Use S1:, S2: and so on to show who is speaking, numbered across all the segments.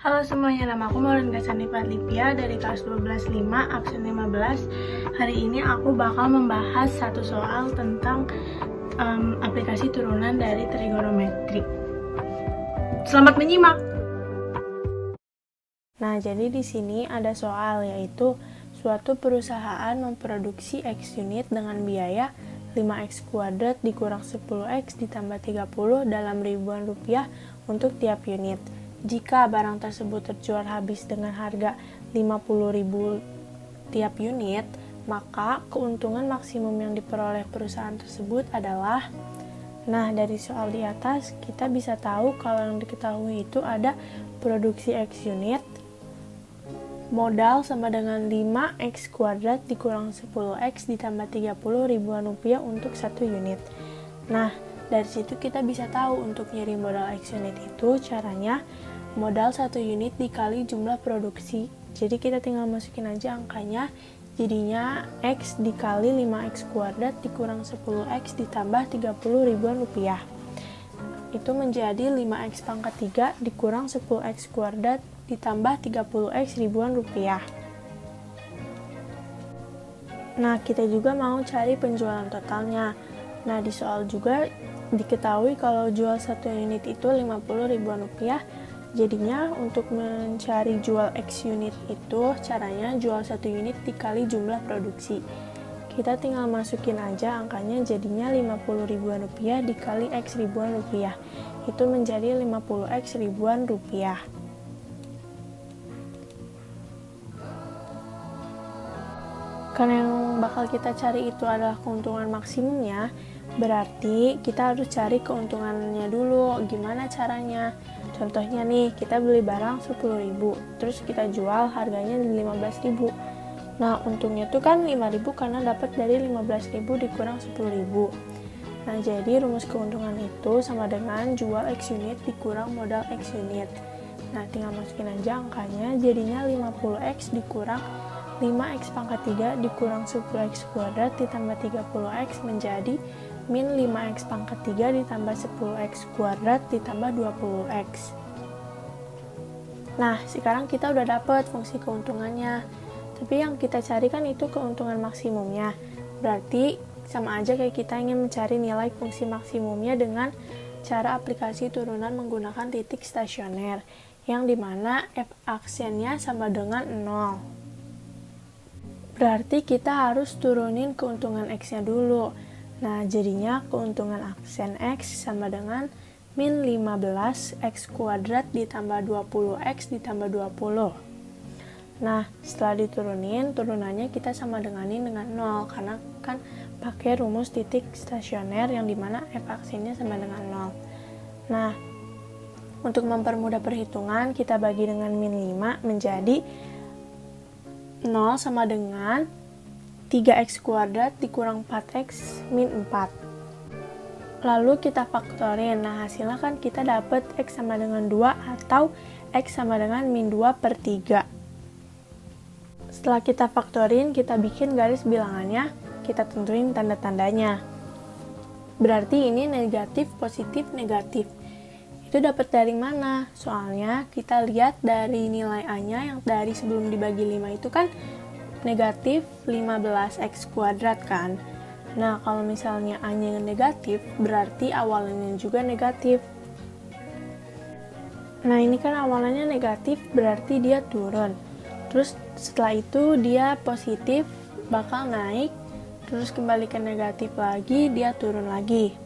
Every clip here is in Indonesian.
S1: Halo semuanya, nama aku Maulin Gasani Fatlipia dari kelas 12.5, absen 15. Hari ini aku bakal membahas satu soal tentang aplikasi turunan dari trigonometri. Selamat menyimak! Nah, jadi di sini ada soal, yaitu suatu perusahaan memproduksi X unit dengan biaya 5X kuadrat dikurang 10X ditambah 30 dalam ribuan rupiah untuk tiap unit. Jika barang tersebut terjual habis dengan harga 50.000 tiap unit, maka keuntungan maksimum yang diperoleh perusahaan tersebut adalah. Nah, dari soal di atas kita bisa tahu kalau yang diketahui itu ada produksi X unit, modal sama dengan 5X kuadrat dikurang 10X ditambah 30 ribuan rupiah untuk satu unit. Nah, dari situ kita bisa tahu untuk nyari modal X unit itu caranya modal satu unit dikali jumlah produksi. Jadi kita tinggal masukin aja angkanya, jadinya X dikali 5X kuadrat dikurang 10X ditambah 30 ribuan rupiah. Itu menjadi 5X pangkat 3 dikurang 10X kuadrat ditambah 30X ribuan rupiah. Nah, kita juga mau cari penjualan totalnya. Nah, di soal juga diketahui kalau jual satu unit itu 50 ribuan rupiah. Jadinya untuk mencari jual X unit itu caranya jual satu unit dikali jumlah produksi. Kita tinggal masukin aja angkanya, jadinya 50 ribuan rupiah dikali X ribuan rupiah. Itu menjadi 50X ribuan rupiah. Karena yang bakal kita cari itu adalah keuntungan maksimumnya, berarti kita harus cari keuntungannya dulu. Gimana caranya? Contohnya nih, kita beli barang 10.000, terus kita jual harganya 15.000. Nah, untungnya tuh kan 5.000 karena dapat dari 15.000 dikurang 10.000. Nah, jadi rumus keuntungan itu sama dengan jual X unit dikurang modal X unit. Nah, tinggal masukin aja angkanya, jadinya 50X dikurang 5X pangkat 3 dikurang 10X kuadrat ditambah 30X menjadi min 5X pangkat 3 ditambah 10X kuadrat ditambah 20X. Nah, sekarang kita udah dapat fungsi keuntungannya. Tapi yang kita cari kan itu keuntungan maksimumnya. Berarti sama aja kayak kita ingin mencari nilai fungsi maksimumnya dengan cara aplikasi turunan menggunakan titik stasioner, yang dimana f aksennya sama dengan 0. Berarti kita harus turunin keuntungan X-nya dulu. Nah, jadinya keuntungan aksen X sama dengan min 15X kuadrat ditambah 20X ditambah 20. Nah, setelah diturunin, turunannya kita sama denganin dengan 0, karena kan pakai rumus titik stasioner yang dimana F aksennya sama dengan 0. Nah, untuk mempermudah perhitungan, kita bagi dengan min 5 menjadi 0 sama dengan 3X kuadrat dikurang 4X min 4. Lalu kita faktorin. Nah, hasilnya kan kita dapat X sama dengan 2 atau X sama dengan min 2 per 3. Setelah kita faktorin, kita bikin garis bilangannya, kita tentuin tanda-tandanya. Berarti ini negatif, positif, negatif. Itu dapat dari mana? Soalnya kita lihat dari nilai A-nya yang dari sebelum dibagi 5 itu kan negatif 15X kuadrat kan. Nah, kalau misalnya A-nya negatif, berarti awalannya juga negatif. Nah, ini kan awalannya negatif, berarti dia turun. Terus setelah itu dia positif, bakal naik, terus kembali ke negatif lagi, dia turun lagi.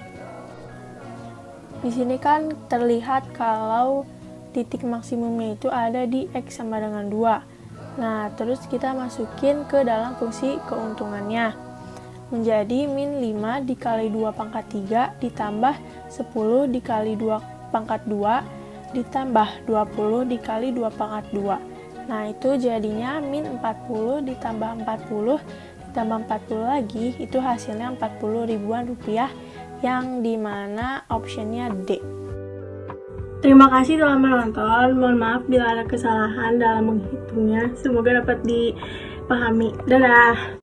S1: Di sini kan terlihat kalau titik maksimumnya itu ada di X sama dengan 2. Nah, terus kita masukin ke dalam fungsi keuntungannya. Menjadi min 5 dikali 2 pangkat 3 ditambah 10 dikali 2 pangkat 2 ditambah 20 dikali 2 pangkat 2. Nah, itu jadinya min 40 ditambah 40 ditambah 40 lagi, itu hasilnya 40 ribuan rupiah, yang dimana optionnya D. Terima kasih telah menonton. Mohon maaf bila ada kesalahan dalam menghitungnya. Semoga dapat dipahami. Dadah!